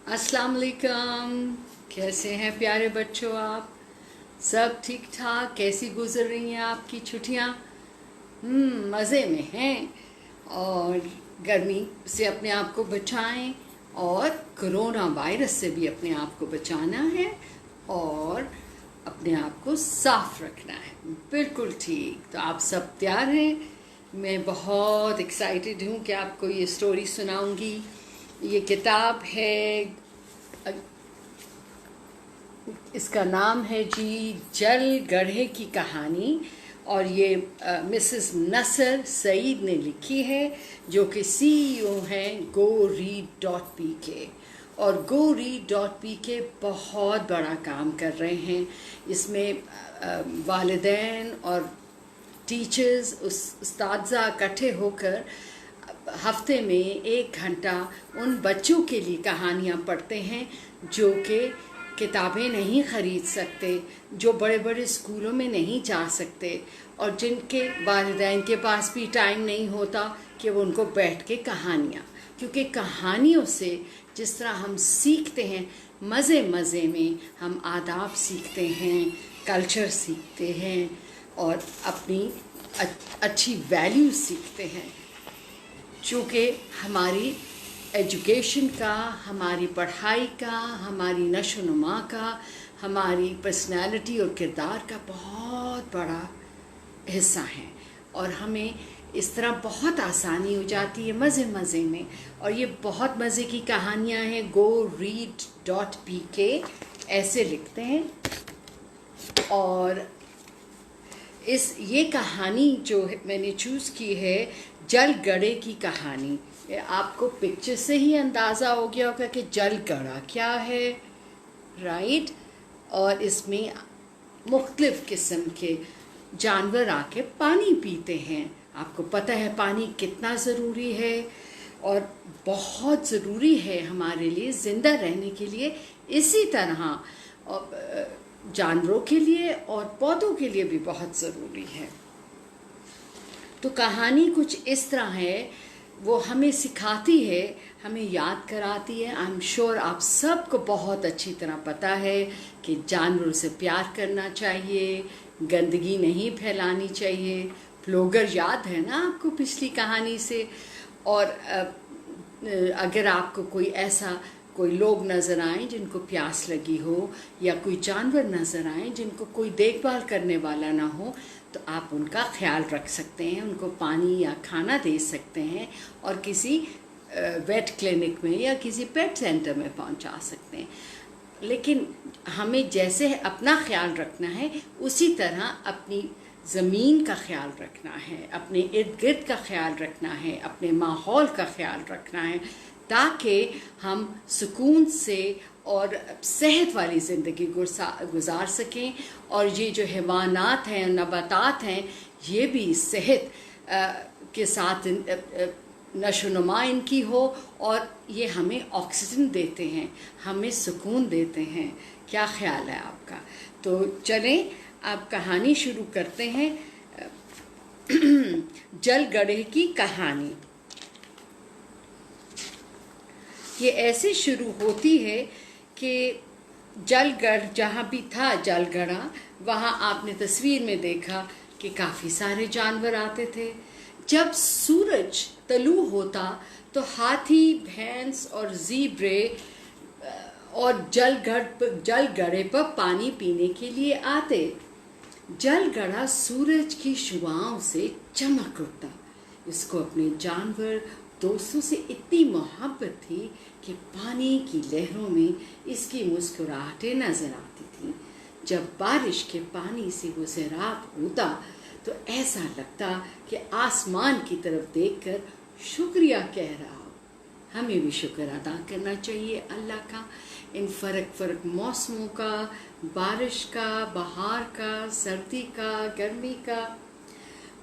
अस्सलाम वालेकुम। कैसे हैं प्यारे बच्चों? आप सब ठीक ठाक? कैसी गुजर रही हैं आपकी छुट्टियां? मज़े में हैं। और गर्मी से अपने आप को बचाएं और कोरोना वायरस से भी अपने आप को बचाना है और अपने आप को साफ रखना है। बिल्कुल ठीक। तो आप सब तैयार हैं? मैं बहुत एक्साइटेड हूँ कि आपको ये स्टोरी सुनाऊंगी। ये किताब है, इसका नाम है जी जल गढ़े की कहानी, और ये मिसेस नसर सईद ने लिखी है, जो कि सीईओ हैं GoRead.pk। और GoRead.pk बहुत बड़ा काम कर रहे हैं। इसमें वालिदैन और टीचर्स, उस्तादज़ा इकट्ठे होकर हफ्ते में 1 घंटा उन बच्चों के लिए कहानियाँ पढ़ते हैं जो कि किताबें नहीं ख़रीद सकते, जो बड़े बड़े स्कूलों में नहीं जा सकते, और जिनके वालिदैन के पास भी टाइम नहीं होता कि वो उनको बैठ के कहानियाँ, क्योंकि कहानियों से जिस तरह हम सीखते हैं, मज़े मज़े में हम आदाब सीखते हैं, कल्चर सीखते हैं और अपनी अच्छी वैल्यूज सीखते हैं, चूँकि हमारी एजुकेशन का, हमारी पढ़ाई का, हमारी नशोनुमा का, हमारी पर्सनालिटी और किरदार का बहुत बड़ा हिस्सा है। और हमें इस तरह बहुत आसानी हो जाती है मज़े मज़े में। और ये बहुत मज़े की कहानियाँ हैं। GoRead.pk ऐसे लिखते हैं। और ये कहानी जो मैंने चूज़ की है, जल गढ़े की कहानी। आपको पिक्चर से ही अंदाज़ा हो गया होगा कि जल गढ़ा क्या है, राइट। और इसमें मुख्तलिफ़ किस्म के जानवर आके पानी पीते हैं। आपको पता है पानी कितना ज़रूरी है, और बहुत ज़रूरी है हमारे लिए ज़िंदा रहने के लिए। इसी तरह जानवरों के लिए और पौधों के लिए भी बहुत ज़रूरी है। तो कहानी कुछ इस तरह है, वो हमें सिखाती है, हमें याद कराती है। आई एम श्योर आप सबको बहुत अच्छी तरह पता है कि जानवरों से प्यार करना चाहिए, गंदगी नहीं फैलानी चाहिए। फ्लोगर याद है ना आपको पिछली कहानी से? और अगर आपको कोई लोग नज़र आए जिनको प्यास लगी हो, या कोई जानवर नज़र आए जिनको कोई देखभाल करने वाला ना हो, तो आप उनका ख्याल रख सकते हैं, उनको पानी या खाना दे सकते हैं, और किसी वेट क्लिनिक में या किसी पेट सेंटर में पहुंचा सकते हैं। लेकिन हमें जैसे अपना ख्याल रखना है, उसी तरह अपनी ज़मीन का ख्याल रखना है, अपने इर्द गिर्द का ख्याल रखना है, अपने माहौल का ख्याल रखना है, ताकि हम सुकून से और सेहत वाली ज़िंदगी गुजार सकें। और ये जो हैवानात हैं, नबातात हैं, ये भी सेहत के साथ नशोनुमा इनकी हो, और ये हमें ऑक्सीजन देते हैं, हमें सुकून देते हैं। क्या ख्याल है आपका? तो चलें अब कहानी शुरू करते हैं। जल गढ़े की कहानी ये ऐसे शुरू होती है कि जलगढ़ जहाँ भी था जलगढ़ा, वहाँ आपने तस्वीर में देखा कि काफ़ी सारे जानवर आते थे। जब सूरज तलू होता तो हाथी, भैंस और ज़ीब्रे और जलगढ़े पर पानी पीने के लिए आते। जलगढ़ा सूरज की शुआओं से चमक उठता। इसको अपने जानवर दोस्तों से इतनी मोहब्बत थी कि पानी की लहरों में इसकी मुस्कुराहटें नजर आती थीं। जब बारिश के पानी से वो सैराब होता तो ऐसा लगता कि आसमान की तरफ देखकर शुक्रिया कह रहा हो। हमें भी शुक्र अदा करना चाहिए अल्लाह का, इन फ़र्क मौसमों का, बारिश का, बहार का, सर्दी का, गर्मी का।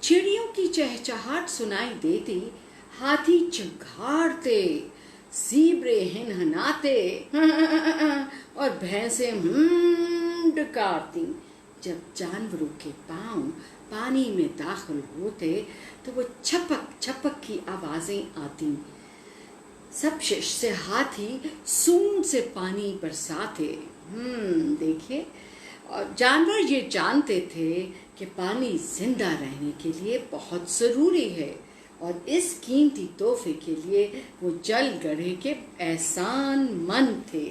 चिड़ियों की चहचहाट सुनाई देती, हाथी चंघाड़ते, ज़ीब्रे हिनहिनाते और भैंसें डकारती। जब जानवरों के पाँव पानी में दाखिल होते तो वो छपक छपक की आवाज़ें आती। सब शिश से हाथी सूंड से पानी बरसाते। देखिए, और जानवर ये जानते थे कि पानी जिंदा रहने के लिए बहुत ज़रूरी है, और इस कीमती तोहफे के लिए वो जल गढ़े के एहसान मंद थे।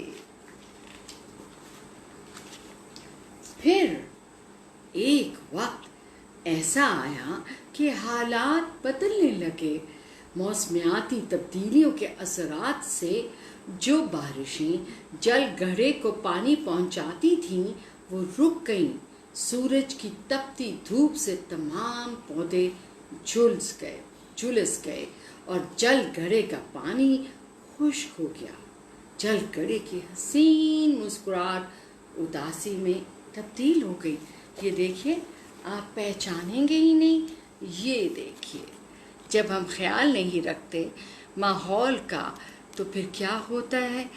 फिर एक वक्त ऐसा आया कि हालात बदलने लगे। मौसमियाती तब्दीलियों के असरात से जो बारिशें जल गढ़े को पानी पहुंचाती थीं वो रुक गईं। सूरज की तपती धूप से तमाम पौधे झुलस गए और जल गढ़े का पानी खुश्क हो गया। जल गढ़े की हसीन मुस्कुराहट उदासी में तब्दील हो गई। ये देखिए, आप पहचानेंगे ही नहीं। ये देखिए, जब हम ख्याल नहीं रखते माहौल का तो फिर क्या होता है,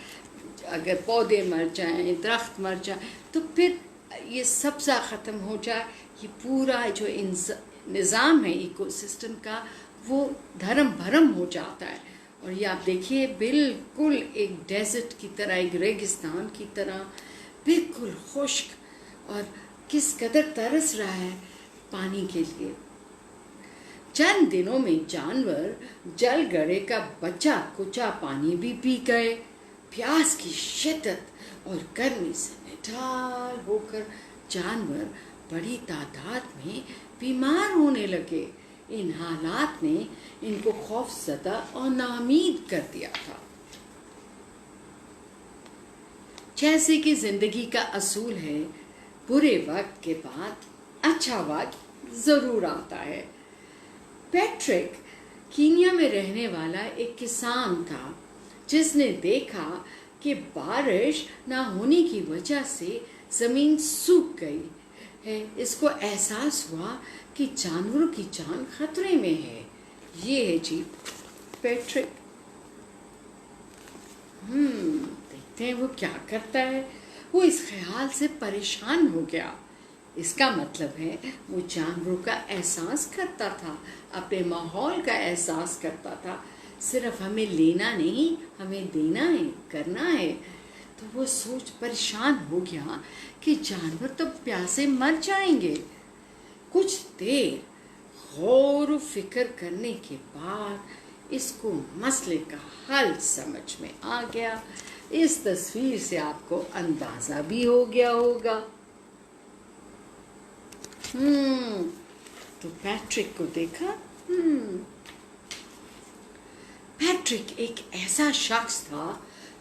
अगर पौधे मर जाएं, दरख्त मर जाएं, तो फिर ये सब्ज़ा ख़त्म हो जाए, ये पूरा जो निज़ाम है इकोसिस्टम का वो धर्म भरम हो जाता है। और ये आप देखिए, बिल्कुल एक डेजर्ट की तरह, एक रेगिस्तान की तरह, बिल्कुल खुश्क, और किस कदर तरस रहा है पानी के लिए। चंद दिनों में जानवर जल गढ़े का बचा कुचा पानी भी पी गए। प्यास की शिद्दत और गर्मी से निढाल होकर जानवर बड़ी तादाद में बीमार होने लगे। इन हालात ने इनको खौफज़दा और नाउम्मीद कर दिया था। जैसे कि जिंदगी का असूल है, बुरे वक्त के बाद अच्छा वक्त ज़रूर आता है। पैट्रिक कीनिया में रहने वाला एक किसान था जिसने देखा कि बारिश ना होने की वजह से ज़मीन सूख गई है। इसको एहसास हुआ कि जानवरों की जान खतरे में है। ये है जी पैट्रिक। देखते हैं वो क्या करता है। वो इस ख्याल से परेशान हो गया। इसका मतलब है वो जानवरों का एहसास करता था, अपने माहौल का एहसास करता था। सिर्फ हमें लेना नहीं, हमें देना है, करना है। तो वो सोच परेशान हो गया कि जानवर तो प्यासे मर जाएंगे। कुछ देर गौर व फिक्र करने के बाद इसको मसले का हल समझ में आ गया। इस तस्वीर से आपको अंदाजा भी हो गया होगा। तो पैट्रिक को देखा। पैट्रिक एक ऐसा शख्स था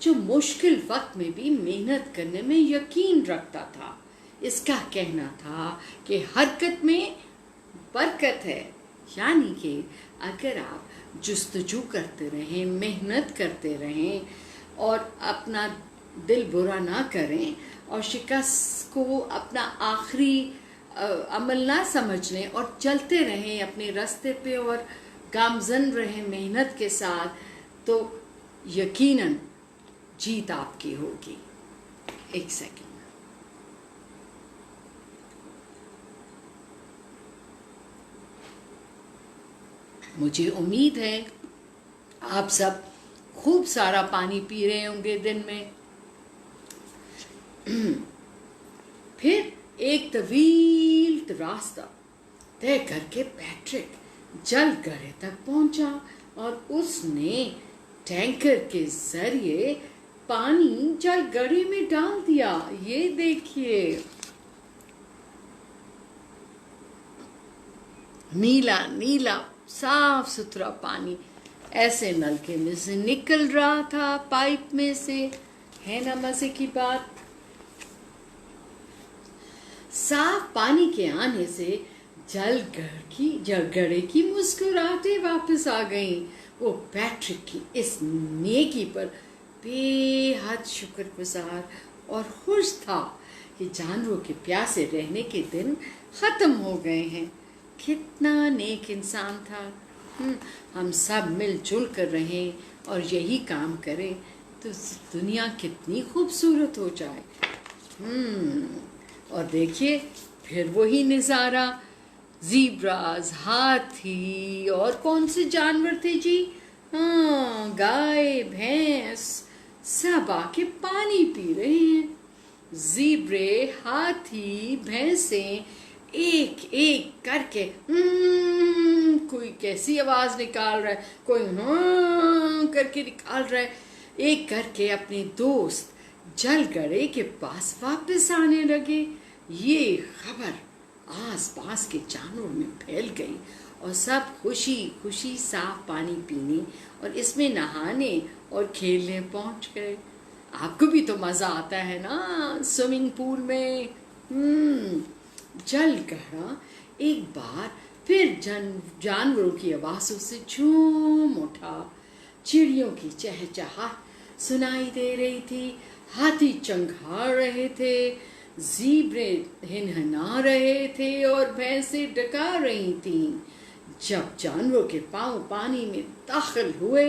जो मुश्किल वक्त में भी मेहनत करने में यकीन रखता था। इसका कहना था कि हरकत में बरकत है, यानी कि अगर आप जुस्तजू करते रहें, मेहनत करते रहें और अपना दिल बुरा ना करें और शिकस्त को अपना आखिरी अमल ना समझ लें और चलते रहें अपने रास्ते पे और गामजन रहें मेहनत के साथ, तो यकीनन जीत आपकी होगी। एक सेकंड। मुझे उम्मीद है आप सब खूब सारा पानी पी रहे होंगे दिन में। फिर एक तवील रास्ता तय करके पैट्रिक जल गढ़े तक पहुंचा और उसने टैंकर के जरिए पानी जल गढ़े में डाल दिया। ये देखिए, नीला नीला साफ सुथरा पानी ऐसे नलके में से निकल रहा था, पाइप में से। है ना मजे की बात। साफ पानी के आने से जलगढ़े की मुस्कुराहटें वापस आ गईं। वो पैट्रिक की इस नेकी पर बेहद शुक्रगुजार और खुश था कि जानवरों के प्यासे रहने के दिन खत्म हो गए हैं। कितना नेक इंसान था। हम सब मिलजुल कर रहें और यही काम करें तो दुनिया कितनी खूबसूरत हो जाए। और देखिए, फिर वही नज़ारा, ज़ीब्रास, हाथी और कौन से जानवर थे जी, हाँ, गाय भैंस सब आके पानी पी रहे हैं। ज़ीब्रे, हाथी, भैंसें एक एक करके कोई कैसी आवाज निकाल रहा है, कोई हाँ करके निकाल रहा है, एक करके अपने दोस्त जलगड़े के पास वापस आने लगे। ये खबर आस पास के जानवरों में फैल गई और सब खुशी खुशी साफ पानी पीने और इसमें नहाने और खेलने पहुंच गए। आपको भी तो मजा आता है ना स्विमिंग पूल में। जलगड़ा एक बार फिर जानवरों की आवाजों से झूम उठा। चिड़ियों की चहचहाट सुनाई दे रही थी, हाथी चंघाड़ रहे थे, ज़ीब्रे हिनहना रहे थे और भैंसें डका रही थीं। जब जानवरों के पांव पानी में दाखिल हुए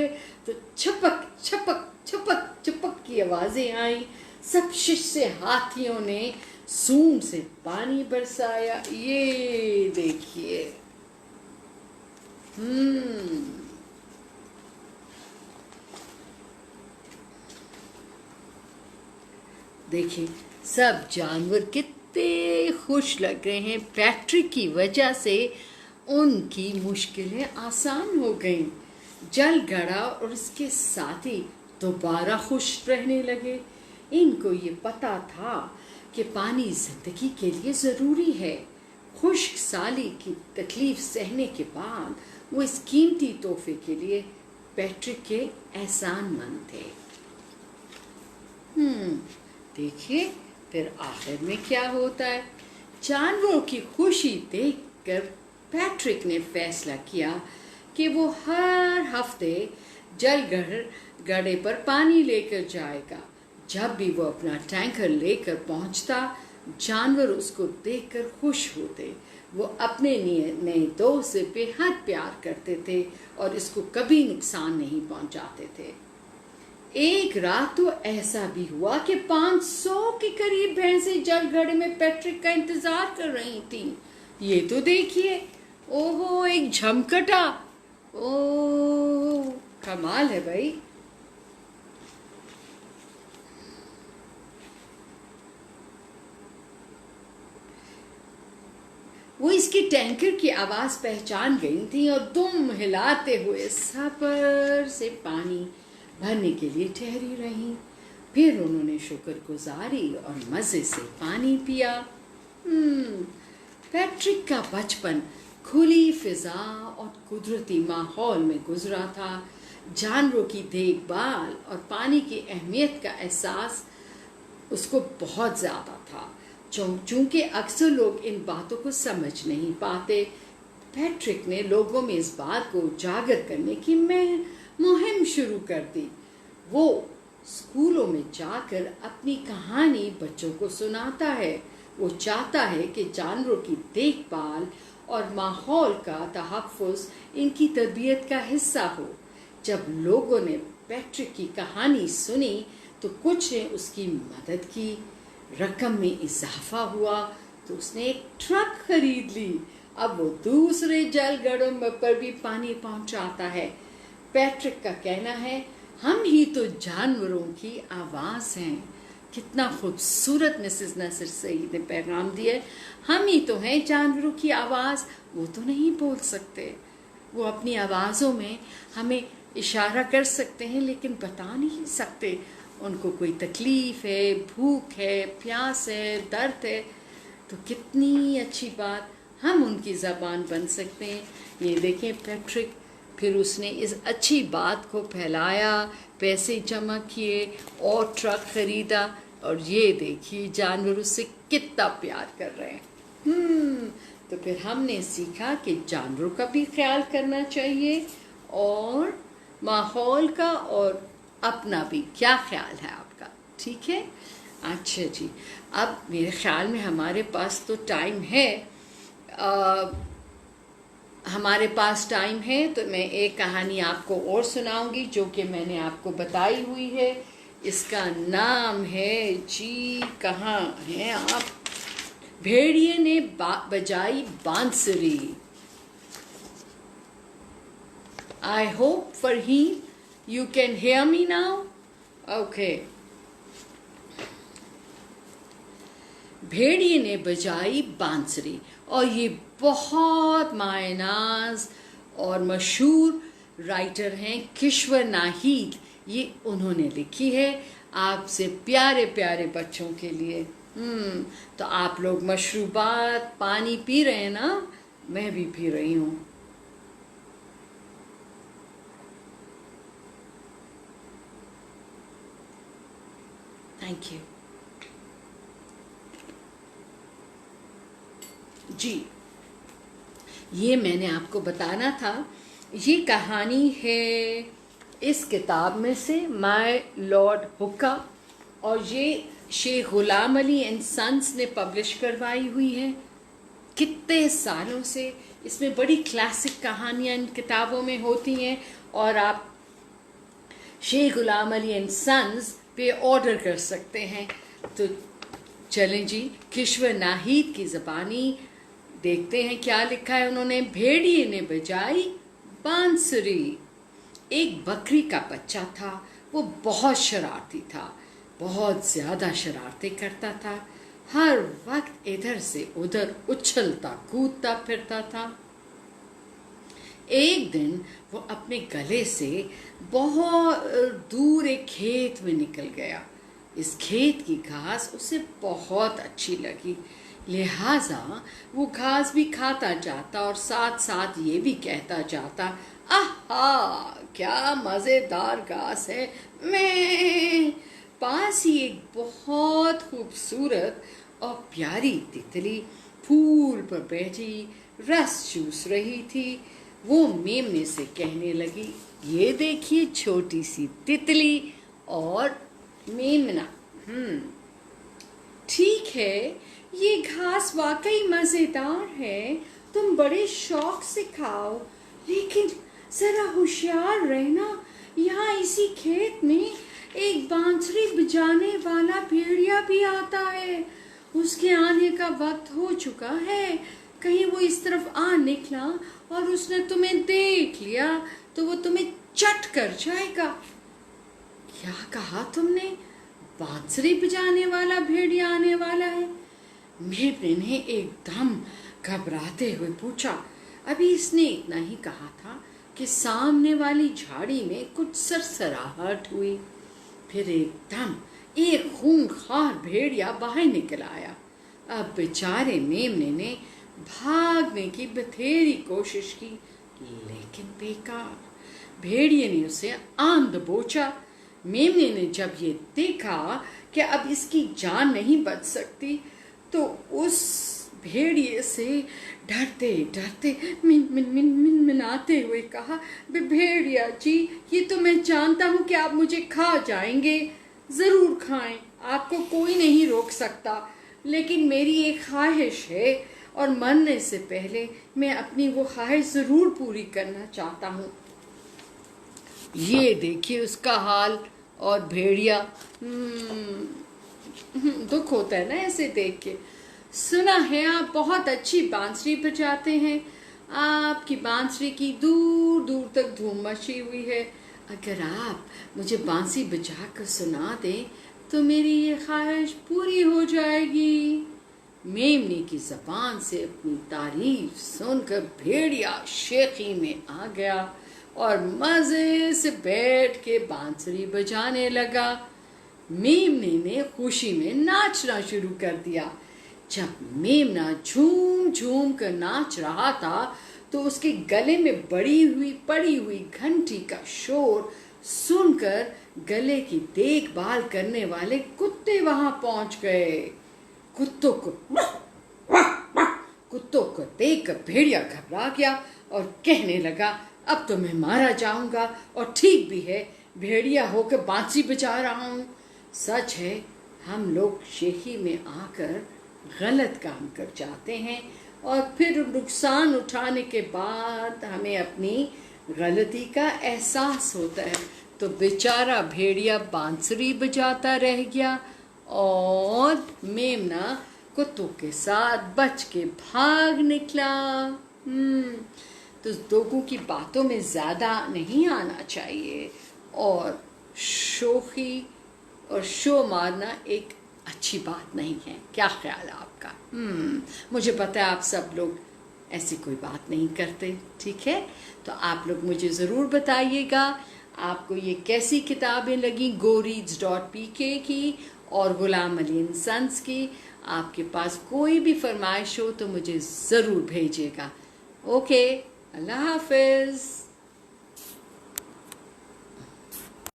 तो छपक छपक छपक छपक की आवाजें आई। सब शिष्य हाथियों ने सूंड से पानी बरसाया। ये देखिए, देखिए सब जानवर कितने खुश लग रहे हैं। पैट्रिक की वजह से उनकी मुश्किलें आसान हो गईं। जलगड़ा और उसके साथी दोबारा खुश रहने लगे। इनको ये पता था कि पानी जिंदगी के लिए ज़रूरी है। खुश्क साली की तकलीफ सहने के बाद वो इस कीमती तोहफे के लिए पैट्रिक के एहसानमंद थे। देखिए फिर आखिर में क्या होता है। जानवरों की खुशी देखकर पैट्रिक ने फैसला किया कि वो हर हफ्ते जलगड़े पर पानी लेकर जाएगा। जब भी वो अपना टैंकर लेकर पहुंचता, जानवर उसको देखकर खुश होते। वो अपने नए दोस्त से बेहद प्यार करते थे और इसको कभी नुकसान नहीं पहुंचाते थे। एक रात तो ऐसा भी हुआ कि 500 के करीब भैंसें जलगड़े में पैट्रिक का इंतजार कर रही थीं। ये तो देखिए, ओहो एक झमकटा, ओह कमाल है भाई। वो इसके टैंकर की आवाज पहचान गई थी और दुम हिलाते हुए सब्र से पानी भरने के लिए ठहरी रही। फिर उन्होंने शुक्रगुजारी और मजे से पानी पिया। पैट्रिक का बचपन खुली फिजा और कुदरती माहौल में गुजरा था। जानवरों की देखभाल और पानी की अहमियत का एहसास उसको बहुत ज़्यादा था। चूंकि अक्सर लोग इन बातों को समझ नहीं पाते, पैट्रिक ने लोगों में इस बात को उजागर करने की मुहिम शुरू कर दी। वो स्कूलों में जाकर अपनी कहानी बच्चों को सुनाता है। वो चाहता है कि जानवरों की देखभाल और माहौल का तहफ़्फ़ुज़ इनकी तरबियत का हिस्सा हो। जब लोगों ने पैट्रिक की कहानी सुनी तो कुछ ने उसकी मदद की। रकम में इजाफा हुआ तो उसने एक ट्रक खरीद ली। अब वो दूसरे जलगड़ों पर भी पानी पहुंचाता है। पैट्रिक का कहना है, हम ही तो जानवरों की आवाज़ हैं। कितना खूबसूरत मिसेस नसर सईद ने पैगाम दिया। हम ही तो हैं जानवरों की आवाज़। वो तो नहीं बोल सकते, वो अपनी आवाज़ों में हमें इशारा कर सकते हैं लेकिन बता नहीं सकते उनको कोई तकलीफ़ है, भूख है, प्यास है, दर्द है। तो कितनी अच्छी बात, हम उनकी ज़बान बन सकते हैं। ये देखें पैट्रिक, फिर उसने इस अच्छी बात को फैलाया, पैसे जमा किए और ट्रक ख़रीदा और ये देखिए जानवर उससे कितना प्यार कर रहे हैं। तो फिर हमने सीखा कि जानवरों का भी ख्याल करना चाहिए और माहौल का और अपना भी। क्या ख्याल है आपका? ठीक है, अच्छा जी। अब मेरे ख्याल में हमारे पास तो टाइम है, हमारे पास टाइम है तो मैं एक कहानी आपको और सुनाऊंगी जो कि मैंने आपको बताई हुई है। इसका नाम है जी, कहाँ हैं आप? भेड़िए ने बजाई बांसुरी। I hope Farheen, you can hear me now? Okay. भेड़िए ने बजाई बांसुरी, और ये बहुत मायनाज और मशहूर राइटर हैं किश्वर नाहीद, ये उन्होंने लिखी है आपसे प्यारे प्यारे बच्चों के लिए। तो आप लोग मशरूबात पानी पी रहे हैं ना? मैं भी पी रही हूँ। थैंक यू जी। ये मैंने आपको बताना था, ये कहानी है इस किताब में से, माय लॉर्ड हुक्का, और ये शेख गुलाम अली एंड सन्स ने पब्लिश करवाई हुई है कितने सालों से। इसमें बड़ी क्लासिक कहानियाँ इन किताबों में होती हैं, और आप शेख गुलाम अली एंड सन्स पे ऑर्डर कर सकते हैं। तो चलें जी, किश्वर नाहीद की ज़बानी देखते हैं क्या लिखा है उन्होंने। भेड़िए ने बजाई बांसुरी। एक बकरी का बच्चा था, वो बहुत शरारती था, बहुत ज़्यादा शरारतें करता था, हर वक्त इधर से उधर उछलता कूदता फिरता था। एक दिन वो अपने गले से बहुत दूर एक खेत में निकल गया। इस खेत की घास उसे बहुत अच्छी लगी, लिहाजा वो घास भी खाता जाता और साथ साथ ये भी कहता जाता, आहा क्या मज़ेदार घास है। मैं पास ही एक बहुत खूबसूरत और प्यारी तितली फूल पर बैठी रस चूस रही थी। वो मेमने से कहने लगी, ये देखिए छोटी सी तितली और मेमना, ठीक है, ये घास वाकई मज़ेदार है, तुम बड़े शौक से खाओ, लेकिन ज़रा होशियार रहना, यहाँ इसी खेत में एक बांसुरी बजाने वाला भेड़िया भी आता है। उसके आने का वक्त हो चुका है, कहीं वो इस तरफ आ निकला और उसने तुम्हें देख लिया तो वो तुम्हें चट कर जाएगा। क्या कहा तुमने? बांसुरी बजाने वाला भेड़िया आने वाला है? मेमने ने एकदम घबराते हुए पूछा। अभी इसने इतना ही कहा था कि सामने वाली झाड़ी में कुछ सरसराहट हुई, फिर एकदम एक खूंखार भेड़िया बाहर निकल आया। अब बेचारे मेमने ने भागने की बथेरी कोशिश की, लेकिन बेकार। भेड़िए ने उसे आंध दबोचा। मेमने ने जब ये देखा कि अब इसकी जान नहीं बच सकती, तो उस भेड़िए से डरते डरते मिनमिनाते हुए कहा, भेड़िया जी, ये तो मैं जानता हूँ कि आप मुझे खा जाएंगे, ज़रूर खाएं, आपको कोई नहीं रोक सकता, लेकिन मेरी एक ख्वाहिश है और मरने से पहले मैं अपनी वो ख्वाहिश ज़रूर पूरी करना चाहता हूँ। ये देखिए उसका हाल। और भेड़िया दुख होता है ना ऐसे देख के। सुना है आप बहुत अच्छी बांसुरी बजाते हैं, आपकी बांसुरी की दूर दूर तक धूम मची हुई है। अगर आप मुझे बांसुरी बजा कर सुना दें तो मेरी ये ख्वाहिश पूरी हो जाएगी। मेमने की ज़बान से अपनी तारीफ सुनकर भेड़िया शेखी में आ गया और मज़े से बैठ के बांसुरी बजाने लगा। मेमने ने खुशी में नाचना शुरू कर दिया। जब मेमना झूम झूम कर नाच रहा था तो उसके गले में पड़ी हुई घंटी का शोर सुनकर गले की देखभाल करने वाले कुत्ते वहां पहुंच गए। कुत्तों को देखकर भेड़िया घबरा गया और कहने लगा, अब तो मैं मारा जाऊंगा, और ठीक भी है, भेड़िया होकर बांसुरी बजा रहा हूँ। सच है, हम लोग शेखी में आकर गलत काम कर जाते हैं और फिर नुकसान उठाने के बाद हमें अपनी गलती का एहसास होता है। तो बेचारा भेड़िया बांसुरी बजाता रह गया और मेमना कुत्तों के साथ बच के भाग निकला। تو لوگوں کی باتوں میں زیادہ نہیں آنا چاہیے، اور شوخی اور شو مارنا ایک اچھی بات نہیں ہے۔ کیا خیال ہے آپ کا؟ مجھے پتہ ہے آپ سب لوگ ایسی کوئی بات نہیں کرتے، ٹھیک ہے؟ تو آپ لوگ مجھے ضرور بتائیے گا آپ کو یہ کیسی کتابیں لگیں، goreads.pk کی اور غلام علی اینڈ سنس کی۔ آپ کے پاس کوئی بھی فرمائش ہو تو مجھے ضرور بھیجیے گا۔ اوکے، اللہ حافظ۔